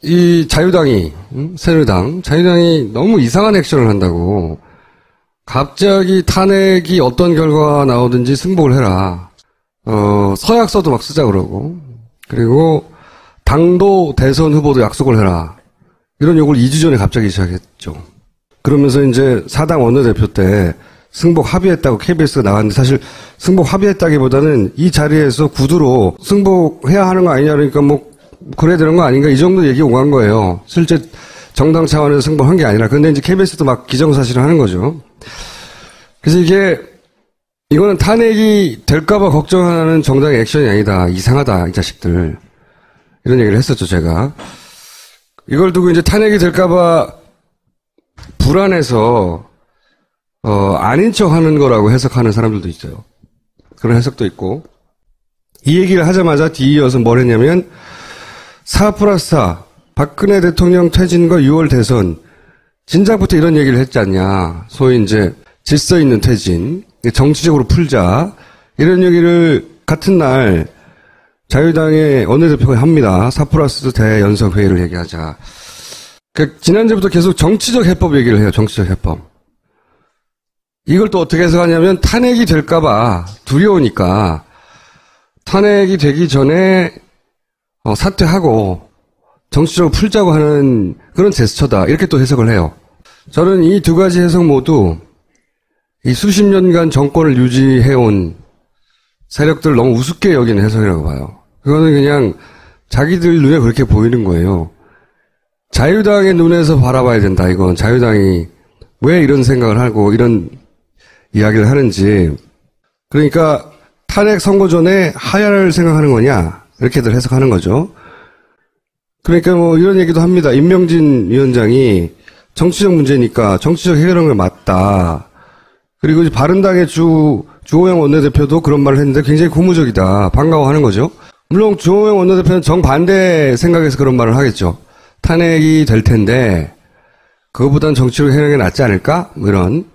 이 자유당이, 새누리당, 자유당이 너무 이상한 액션을 한다고 갑자기 탄핵이 어떤 결과가 나오든지 승복을 해라. 서약서도 막 쓰자 그러고, 그리고 당도 대선 후보도 약속을 해라. 이런 요구를 2주 전에 갑자기 시작했죠. 그러면서 이제 사당 원내대표 때 승복 합의했다고 KBS가 나왔는데 사실 승복 합의했다기보다는 이 자리에서 구두로 승복해야 하는 거 아니냐 그러니까 뭐 그래야 되는 거 아닌가 이 정도 얘기 오간 거예요. 실제 정당 차원에서 승복한 게 아니라. 근데 이제 KBS도 막 기정사실을 하는 거죠. 그래서 이거는 탄핵이 될까봐 걱정하는 정당의 액션이 아니다. 이상하다, 이 자식들. 이런 얘기를 했었죠, 제가. 이걸 두고 이제 탄핵이 될까봐 불안해서, 아닌 척 하는 거라고 해석하는 사람들도 있어요. 그런 해석도 있고. 이 얘기를 하자마자 뒤이어서 뭘 했냐면, 4+4, 박근혜 대통령 퇴진과 6월 대선, 진작부터 이런 얘기를 했지 않냐. 소위 이제, 질서 있는 퇴진, 정치적으로 풀자, 이런 얘기를 같은 날, 자유당의 원내대표가 합니다. 4+4 대연석회의를 얘기하자. 지난주부터 계속 정치적 해법 얘기를 해요. 정치적 해법. 이걸 또 어떻게 해석하냐면 탄핵이 될까봐 두려우니까 탄핵이 되기 전에 사퇴하고 정치적으로 풀자고 하는 그런 제스처다. 이렇게 또 해석을 해요. 저는 이 두 가지 해석 모두 이 수십 년간 정권을 유지해온 세력들을 너무 우습게 여기는 해석이라고 봐요. 그거는 그냥 자기들 눈에 그렇게 보이는 거예요. 자유당의 눈에서 바라봐야 된다. 이건 자유당이 왜 이런 생각을 하고 이런 이야기를 하는지. 그러니까 탄핵 선거 전에 하야를 생각하는 거냐 이렇게들 해석하는 거죠. 그러니까 뭐 이런 얘기도 합니다. 임명진 위원장이 정치적 문제니까 정치적 해결하는 게 맞다. 그리고 이제 바른당의 주호영 원내대표도 그런 말을 했는데 굉장히 고무적이다. 반가워하는 거죠. 물론 주호영 원내대표는 정반대 생각에서 그런 말을 하겠죠. 탄핵이 될 텐데 그거보단 정치로 해결하는 게 낫지 않을까? 뭐 이런.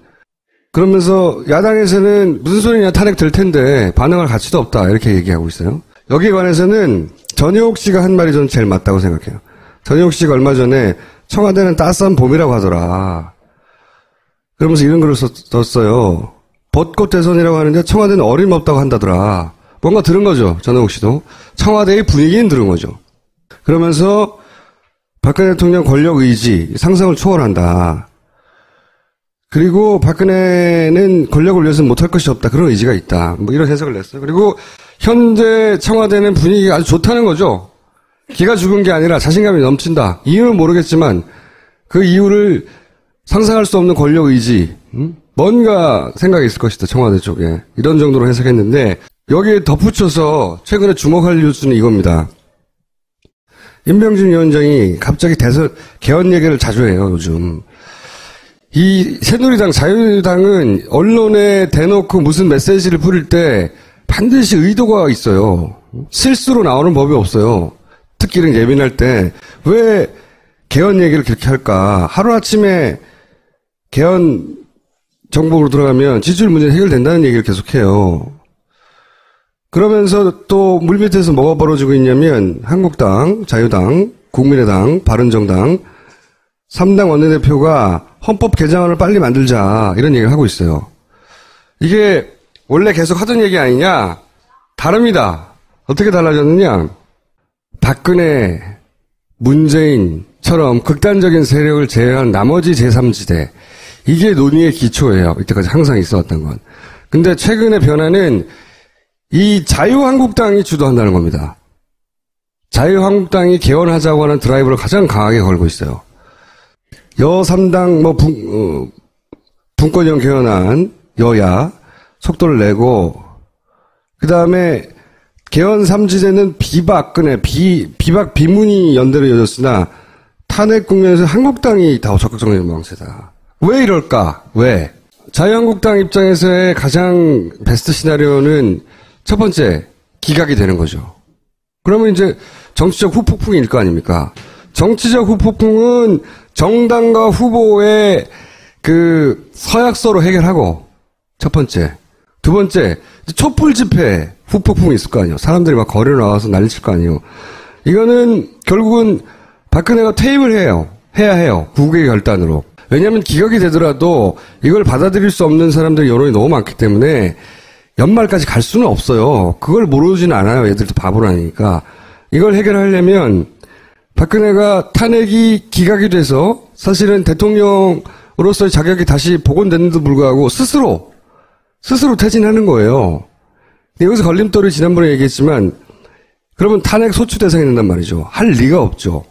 그러면서 야당에서는 무슨 소리냐 탄핵 될 텐데 반응할 가치도 없다. 이렇게 얘기하고 있어요. 여기에 관해서는 전효옥 씨가 한 말이 저는 제일 맞다고 생각해요. 전효옥 씨가 얼마 전에 청와대는 따스한 봄이라고 하더라. 그러면서 이런 글을 썼어요. 벚꽃 대선이라고 하는데 청와대는 어림없다고 한다더라. 뭔가 들은 거죠. 전효옥 씨도. 청와대의 분위기는 들은 거죠. 그러면서 박근혜 대통령 권력 의지, 상상을 초월한다. 그리고 박근혜는 권력을 위해서는 못할 것이 없다. 그런 의지가 있다. 뭐 이런 해석을 냈어요. 그리고 현재 청와대는 분위기가 아주 좋다는 거죠. 기가 죽은 게 아니라 자신감이 넘친다. 이유는 모르겠지만 그 이유를 상상할 수 없는 권력 의지, 뭔가 생각이 있을 것이다. 청와대 쪽에. 이런 정도로 해석했는데 여기에 덧붙여서 최근에 주목할 뉴스는 이겁니다. 임명진 위원장이 갑자기 대선 개헌 얘기를 자주 해요. 요즘. 이 새누리당, 자유당은 언론에 대놓고 무슨 메시지를 뿌릴 때 반드시 의도가 있어요. 실수로 나오는 법이 없어요. 특히 이런 예민할 때 왜 개헌 얘기를 그렇게 할까? 하루아침에 개헌 정복으로 들어가면 지지율 문제는 해결된다는 얘기를 계속해요. 그러면서 또 물밑에서 뭐가 벌어지고 있냐면 한국당, 자유당, 국민의당, 바른정당 3당 원내대표가 헌법 개정안을 빨리 만들자 이런 얘기를 하고 있어요. 이게 원래 계속 하던 얘기 아니냐? 다릅니다. 어떻게 달라졌느냐? 박근혜, 문재인처럼 극단적인 세력을 제외한 나머지 제3지대 이게 논의의 기초예요. 이때까지 항상 있어왔던 건. 근데 최근의 변화는 이 자유한국당이 주도한다는 겁니다. 자유한국당이 개헌하자고 하는 드라이브를 가장 강하게 걸고 있어요. 여3당 분권형 개헌안 여야 속도를 내고 그 다음에 개헌 3지대는 비박근혜 비박 비문이 연대로 이어졌으나 탄핵 국면에서 한국당이 더 적극적인 모양새다. 왜 이럴까? 왜? 자유한국당 입장에서의 가장 베스트 시나리오는 첫 번째 기각이 되는 거죠. 그러면 이제 정치적 후폭풍일 거 아닙니까? 정치적 후폭풍은 정당과 후보의 그 서약서로 해결하고 첫 번째. 두 번째, 촛불 집회 후폭풍이 있을 거 아니에요. 사람들이 막 거리로 나와서 난리칠 거 아니에요. 이거는 결국은 박근혜가 퇴임을 해야 해요. 국외 결단으로. 왜냐하면 기각이 되더라도 이걸 받아들일 수 없는 사람들 여론이 너무 많기 때문에 연말까지 갈 수는 없어요. 그걸 모르지는 않아요. 얘들도 바보라니까. 이걸 해결하려면 박근혜가 탄핵이 기각이 돼서 사실은 대통령으로서의 자격이 다시 복원됐는데도 불구하고 스스로 퇴진하는 거예요. 여기서 걸림돌이 지난번에 얘기했지만 그러면 탄핵 소추 대상이 된단 말이죠. 할 리가 없죠.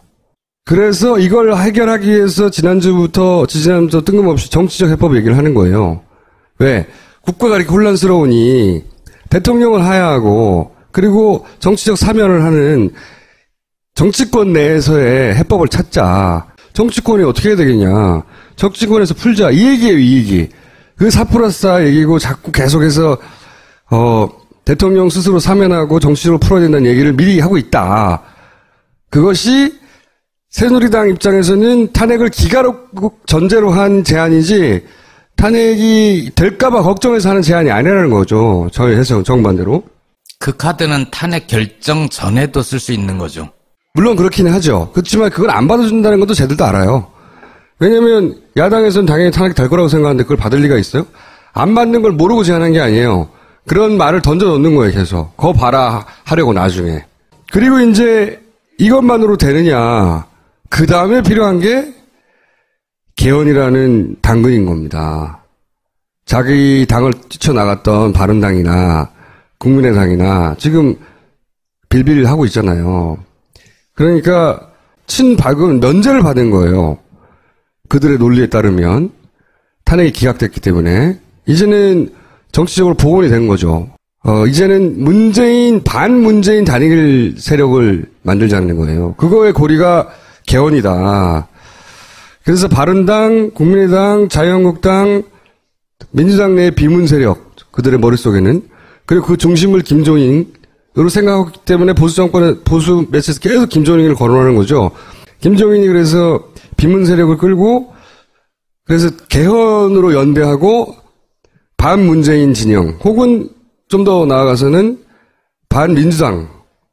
그래서 이걸 해결하기 위해서 지지난주부터 뜬금없이 정치적 해법 얘기를 하는 거예요. 왜? 국가가 이렇게 혼란스러우니 대통령을 하야하고 그리고 정치적 사면을 하는 정치권 내에서의 해법을 찾자. 정치권이 어떻게 해야 되겠냐. 정치권에서 풀자. 이 얘기예요, 이 얘기. 그 4+4 얘기고 자꾸 계속해서 대통령 스스로 사면하고 정치적으로 풀어야 된다는 얘기를 미리 하고 있다. 그것이 새누리당 입장에서는 탄핵을 기각을 전제로 한 제안이지 탄핵이 될까봐 걱정해서 하는 제안이 아니라는 거죠. 저희 해석 정반대로. 그 카드는 탄핵 결정 전에도 쓸 수 있는 거죠. 물론 그렇긴 하죠. 그렇지만 그걸 안 받아준다는 것도 쟤들도 알아요. 왜냐면 야당에서는 당연히 탄핵 될 거라고 생각하는데 그걸 받을 리가 있어요? 안 받는 걸 모르고 제안한 게 아니에요. 그런 말을 던져놓는 거예요, 계속. 거 봐라 하려고 나중에. 그리고 이제 이것만으로 되느냐. 그 다음에 필요한 게 개헌이라는 당근인 겁니다. 자기 당을 뛰쳐나갔던 바른당이나 국민의당이나 지금 빌빌 하고 있잖아요. 그러니까 친박은 면제를 받은 거예요. 그들의 논리에 따르면 탄핵이 기각됐기 때문에 이제는 정치적으로 복원이 된 거죠. 이제는 반문재인 단일 세력을 만들자는 거예요. 그거의 고리가 개헌이다. 그래서 바른당, 국민의당, 자유한국당, 민주당 내 비문 세력, 그들의 머릿속에는, 그리고 그 중심을 김종인으로 생각하기 때문에 보수 매체에서 계속 김종인을 거론하는 거죠. 김종인이 그래서 비문 세력을 끌고, 그래서 개헌으로 연대하고, 반문재인 진영, 혹은 좀 더 나아가서는 반민주당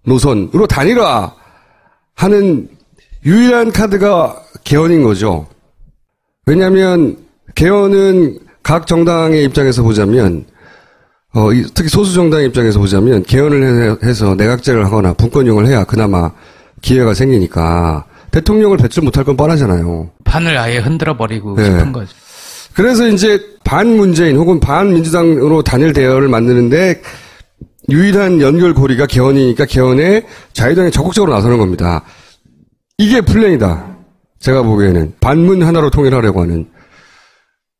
노선으로 단일화하는 유일한 카드가 개헌인 거죠. 왜냐하면 개헌은 각 정당의 입장에서 보자면 특히 소수 정당의 입장에서 보자면 개헌을 해서 내각제를 하거나 분권형을 해야 그나마 기회가 생기니까 대통령을 배출 못할 건 뻔하잖아요. 판을 아예 흔들어버리고 싶은 거죠. 그래서 이제 반문재인 혹은 반민주당으로 단일 대열을 만드는데 유일한 연결고리가 개헌이니까 개헌에 자유당이 적극적으로 나서는 겁니다. 이게 플랜이다. 제가 보기에는 반문 하나로 통일하려고 하는.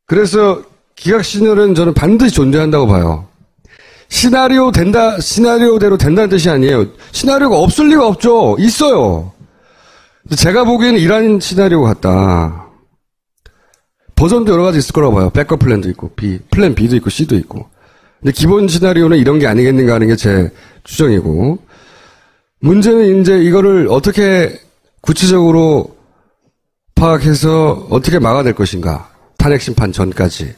그래서 기각 시널은 저는 반드시 존재한다고 봐요. 시나리오대로 된다는 뜻이 아니에요. 시나리오가 없을 리가 없죠. 있어요. 제가 보기에는 이런 시나리오 같다. 버전도 여러 가지 있을 거라고 봐요. 백업 플랜도 있고, 플랜 B도 있고, C도 있고. 근데 기본 시나리오는 이런 게 아니겠는가 하는 게 제 추정이고. 문제는 이제 이거를 어떻게 구체적으로 파악해서 어떻게 막아낼 것인가. 탄핵 심판 전까지.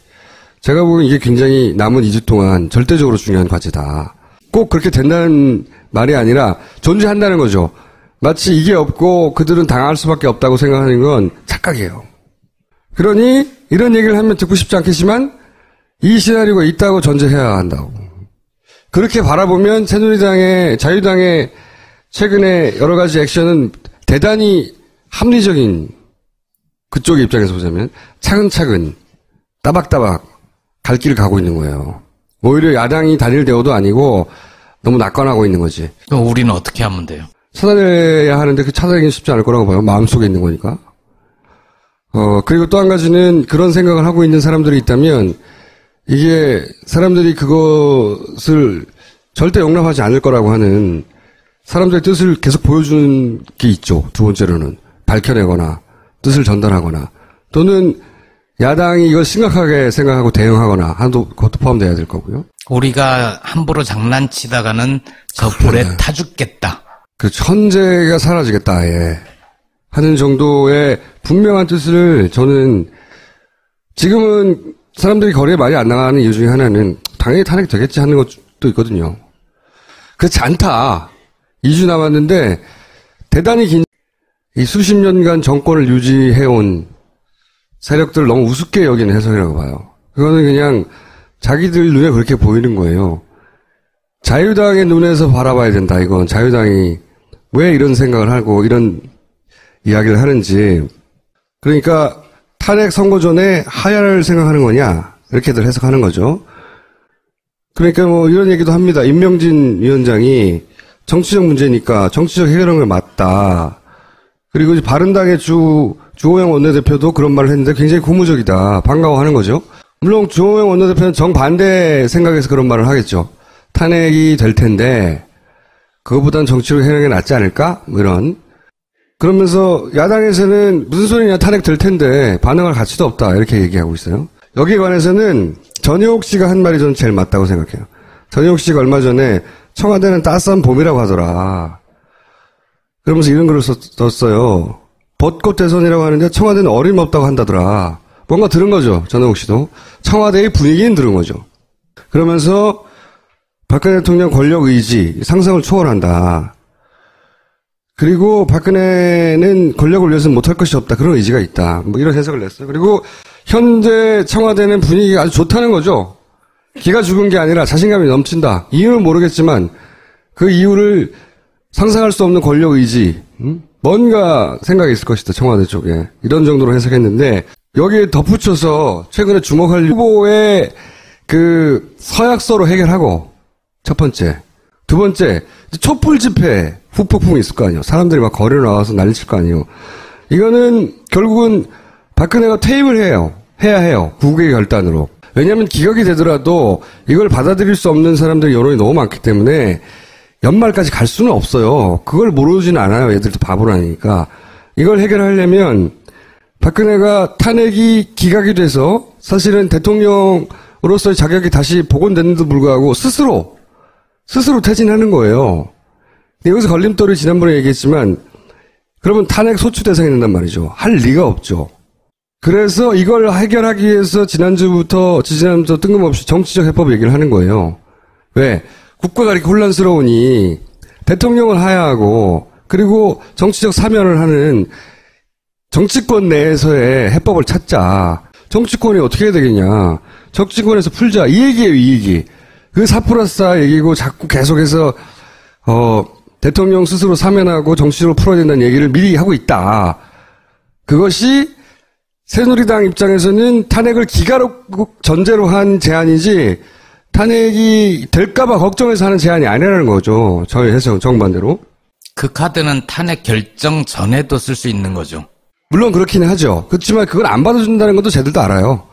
제가 보기엔 이게 굉장히 남은 2주 동안 절대적으로 중요한 과제다. 꼭 그렇게 된다는 말이 아니라 존재한다는 거죠. 마치 이게 없고 그들은 당할 수밖에 없다고 생각하는 건 착각이에요. 그러니 이런 얘기를 하면 듣고 싶지 않겠지만 이 시나리오가 있다고 전제해야 한다고. 그렇게 바라보면 새누리당의 자유당의 최근에 여러 가지 액션은 대단히 합리적인 그쪽의 입장에서 보자면 차근차근 따박따박 갈 길을 가고 있는 거예요. 오히려 야당이 단일대우도 아니고 너무 낙관하고 있는 거지. 그럼 우리는 어떻게 하면 돼요? 찾아내야 하는데 그 찾아내기는 쉽지 않을 거라고 봐요. 마음속에 있는 거니까. 그리고 또 한 가지는 그런 생각을 하고 있는 사람들이 있다면 이게 사람들이 그것을 절대 용납하지 않을 거라고 하는 사람들의 뜻을 계속 보여주는 게 있죠. 두 번째로는 밝혀내거나 뜻을 전달하거나 또는 야당이 이걸 심각하게 생각하고 대응하거나 하도 그것도 포함돼야 될 거고요. 우리가 함부로 장난치다가는 저 불에 타 죽겠다. 그 천재가 사라지겠다 아예 하는 정도의 분명한 뜻을 저는 지금은 사람들이 거리에 많이 안 나가는 이유 중에 하나는 당연히 탄핵 되겠지 하는 것도 있거든요. 그렇지 않다. 2주 남았는데 대단히 긴 이 수십 년간 정권을 유지해온 세력들을 너무 우습게 여기는 해석이라고 봐요. 그거는 그냥 자기들 눈에 그렇게 보이는 거예요. 자유당의 눈에서 바라봐야 된다. 이건 자유당이 왜 이런 생각을 하고 이런 이야기를 하는지. 그러니까 탄핵 선거 전에 하야를 생각하는 거냐 이렇게들 해석하는 거죠. 그러니까 뭐 이런 얘기도 합니다. 임명진 위원장이 정치적 문제니까 정치적 해결하는 게 맞다. 그리고 이제 바른당의 주호영 원내대표도 그런 말을 했는데 굉장히 고무적이다. 반가워하는 거죠. 물론 주호영 원내대표는 정반대 생각에서 그런 말을 하겠죠. 탄핵이 될 텐데 그거보단 정치로 해결하는 게 낫지 않을까? 뭐 이런. 그러면서 야당에서는 무슨 소리냐 탄핵 될 텐데 반응할 가치도 없다 이렇게 얘기하고 있어요. 여기에 관해서는 전효옥 씨가 한 말이 저는 제일 맞다고 생각해요. 전효옥 씨가 얼마 전에 청와대는 따스한 봄이라고 하더라. 그러면서 이런 글을 썼어요. 벚꽃 대선이라고 하는데 청와대는 어림없다고 한다더라. 뭔가 들은 거죠. 전효옥 씨도. 청와대의 분위기는 들은 거죠. 그러면서 박근혜 대통령 권력 의지 상상을 초월한다. 그리고 박근혜는 권력을 위해서는 못할 것이 없다. 그런 의지가 있다. 뭐 이런 해석을 냈어요. 그리고 현재 청와대는 분위기가 아주 좋다는 거죠. 기가 죽은 게 아니라 자신감이 넘친다. 이유는 모르겠지만 그 이유를 상상할 수 없는 권력 의지. 뭔가 생각이 있을 것이다. 청와대 쪽에. 이런 정도로 해석했는데 여기에 덧붙여서 최근에 주목할 후보의 그 서약서로 해결하고 첫 번째. 두 번째, 촛불 집회 후폭풍이 있을 거 아니에요. 사람들이 막 거리로 나와서 난리칠 거 아니에요. 이거는 결국은 박근혜가 퇴임을 해야 해요. 국외 결단으로. 왜냐하면 기각이 되더라도 이걸 받아들일 수 없는 사람들의 여론이 너무 많기 때문에 연말까지 갈 수는 없어요. 그걸 모르지는 않아요. 얘들도 바보라니까. 이걸 해결하려면 박근혜가 탄핵이 기각이 돼서 사실은 대통령으로서의 자격이 다시 복원됐는데도 불구하고 스스로 퇴진하는 거예요. 여기서 걸림돌이 지난번에 얘기했지만 그러면 탄핵 소추 대상이 된단 말이죠. 할 리가 없죠. 그래서 이걸 해결하기 위해서 지난주부터 뜬금없이 정치적 해법 얘기를 하는 거예요. 왜? 국가가 이렇게 혼란스러우니 대통령을 하야하고 그리고 정치적 사면을 하는 정치권 내에서의 해법을 찾자. 정치권이 어떻게 해야 되겠냐. 정치권에서 풀자. 이 얘기예요, 이 얘기. 그 4+4 얘기고 자꾸 계속해서 대통령 스스로 사면하고 정치적으로 풀어야 된다는 얘기를 미리 하고 있다. 그것이 새누리당 입장에서는 탄핵을 기각을 전제로 한 제안이지 탄핵이 될까봐 걱정해서 하는 제안이 아니라는 거죠. 저희 해석은 정반대로. 그 카드는 탄핵 결정 전에도 쓸 수 있는 거죠. 물론 그렇긴 하죠. 그렇지만 그걸 안 받아준다는 것도 쟤들도 알아요.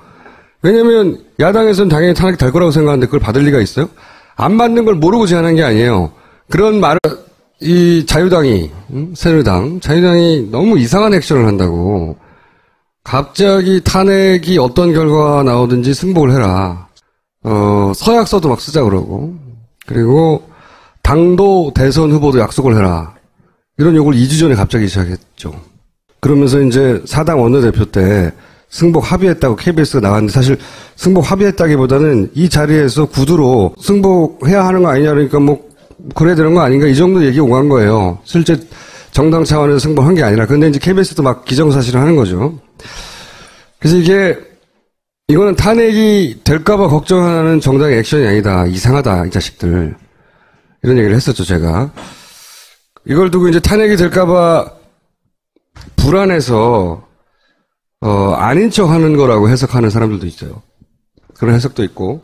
왜냐면 야당에서는 당연히 탄핵이 될 거라고 생각하는데 그걸 받을 리가 있어요? 안 받는 걸 모르고 제안한 게 아니에요. 그런 말을 이 자유당이 새누리당 자유당이 너무 이상한 액션을 한다고 갑자기 탄핵이 어떤 결과가 나오든지 승복을 해라. 서약서도 막 쓰자 그러고 그리고 당도 대선 후보도 약속을 해라. 이런 요구를 2주 전에 갑자기 시작했죠. 그러면서 이제 사당 원내대표 때 승복 합의했다고 KBS가 나왔는데 사실 승복 합의했다기보다는 이 자리에서 구두로 승복해야 하는 거 아니냐 그러니까 뭐 그래야 되는 거 아닌가 이 정도 얘기 오간 거예요. 실제 정당 차원에서 승복한 게 아니라. 근데 이제 KBS도 막 기정사실을 하는 거죠. 그래서 이거는 탄핵이 될까봐 걱정하는 정당의 액션이 아니다. 이상하다 이 자식들. 이런 얘기를 했었죠 제가. 이걸 두고 이제 탄핵이 될까봐 불안해서 아닌 척 하는 거라고 해석하는 사람들도 있어요. 그런 해석도 있고.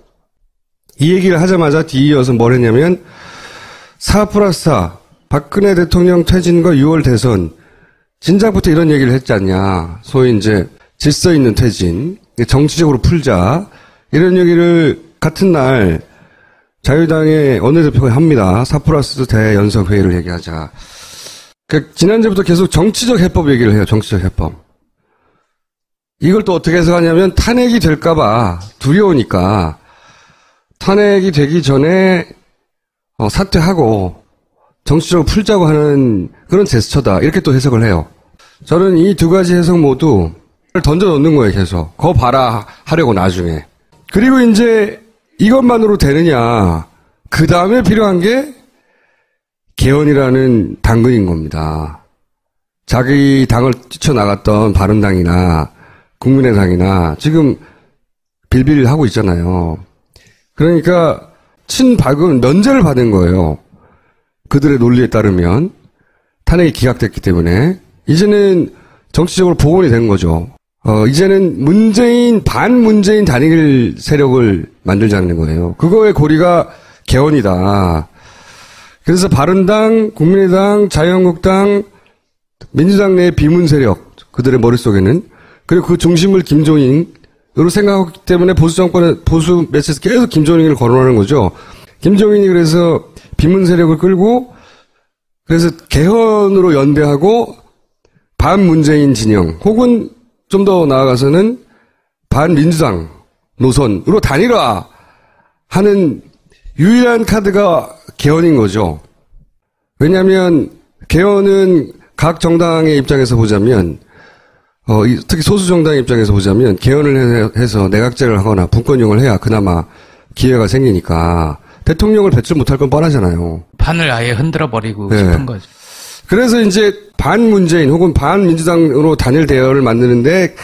이 얘기를 하자마자 뒤이어서 뭘 했냐면 4+4 박근혜 대통령 퇴진과 6월 대선 진작부터 이런 얘기를 했지 않냐. 소위 이제 질서 있는 퇴진, 정치적으로 풀자. 이런 얘기를 같은 날 자유당의 원내대표가 합니다. 4+4 대연석회의를 얘기하자. 지난주부터 계속 정치적 해법 얘기를 해요. 정치적 해법. 이걸 또 어떻게 해석하냐면 탄핵이 될까봐 두려우니까 탄핵이 되기 전에 사퇴하고 정치적으로 풀자고 하는 그런 제스처다. 이렇게 또 해석을 해요. 저는 이 두 가지 해석 모두 던져놓는 거예요. 계속. 거 봐라 하려고 나중에. 그리고 이제 이것만으로 되느냐. 그 다음에 필요한 게 개헌이라는 당근인 겁니다. 자기 당을 뛰쳐나갔던 바른당이나 국민의당이나 지금 빌빌하고 있잖아요. 그러니까 친박은 면제를 받은 거예요. 그들의 논리에 따르면 탄핵이 기각됐기 때문에 이제는 정치적으로 복원이 된 거죠. 이제는 반문재인 단일 세력을 만들자는 거예요. 그거의 고리가 개헌이다. 그래서 바른당, 국민의당, 자유한국당, 민주당 내 비문 세력, 그들의 머릿속에는, 그리고 그 중심을 김종인으로 생각하기 때문에 보수 매체에서 계속 김종인을 거론하는 거죠. 김종인이 그래서 비문 세력을 끌고, 그래서 개헌으로 연대하고, 반문재인 진영, 혹은 좀 더 나아가서는 반민주당 노선으로 단일화하는 유일한 카드가 개헌인 거죠. 왜냐하면 개헌은 각 정당의 입장에서 보자면, 특히 소수 정당의 입장에서 보자면 개헌을 해서 내각제를 하거나 분권용을 해야 그나마 기회가 생기니까 대통령을 배출 못할 건 뻔하잖아요. 판을 아예 흔들어 버리고 싶은 거죠. 그래서 이제 반문재인 혹은 반민주당으로 단일 대열을 만드는데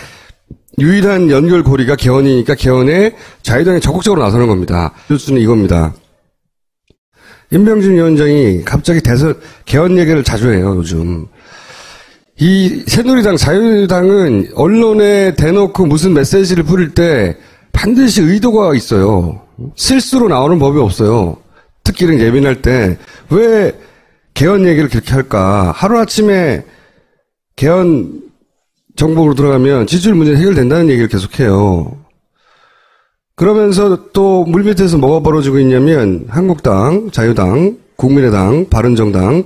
유일한 연결고리가 개헌이니까 개헌에 자유당이 적극적으로 나서는 겁니다. 뉴스는 이겁니다. 임병준 위원장이 갑자기 개헌 얘기를 자주 해요, 요즘. 이 새누리당, 자유당은 언론에 대놓고 무슨 메시지를 뿌릴 때 반드시 의도가 있어요. 실수로 나오는 법이 없어요. 특히 이런 예민할 때 왜 개헌 얘기를 그렇게 할까? 하루아침에 개헌 정복으로 들어가면 지지율 문제는 해결된다는 얘기를 계속해요. 그러면서 또 물밑에서 뭐가 벌어지고 있냐면 한국당, 자유당, 국민의당, 바른정당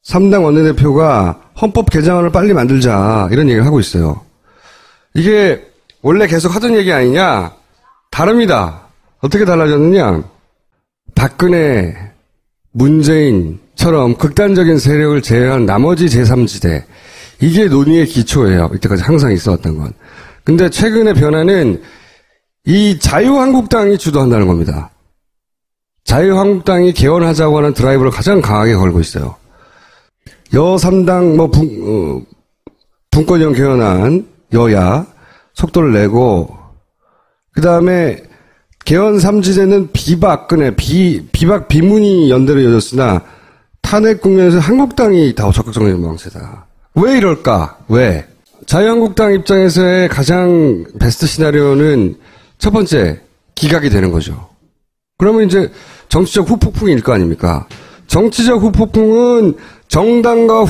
3당 원내대표가 헌법 개정안을 빨리 만들자 이런 얘기를 하고 있어요. 이게 원래 계속 하던 얘기 아니냐? 다릅니다. 어떻게 달라졌느냐? 박근혜, 문재인처럼 극단적인 세력을 제외한 나머지 제3지대 이게 논의의 기초예요. 이때까지 항상 있어왔던 건. 근데 최근의 변화는 이 자유한국당이 주도한다는 겁니다. 자유한국당이 개헌하자고 하는 드라이브를 가장 강하게 걸고 있어요. 여3당 분권형 개헌안 여야 속도를 내고 그 다음에 개헌 3지대는 비박근혜 비박 비문이 연대로 이어졌으나 탄핵 국면에서 한국당이 다 적극적인 모양새다. 왜 이럴까? 왜? 자유한국당 입장에서의 가장 베스트 시나리오는 첫 번째 기각이 되는 거죠. 그러면 이제 정치적 후폭풍일 거 아닙니까? 정치적 후폭풍은 정당과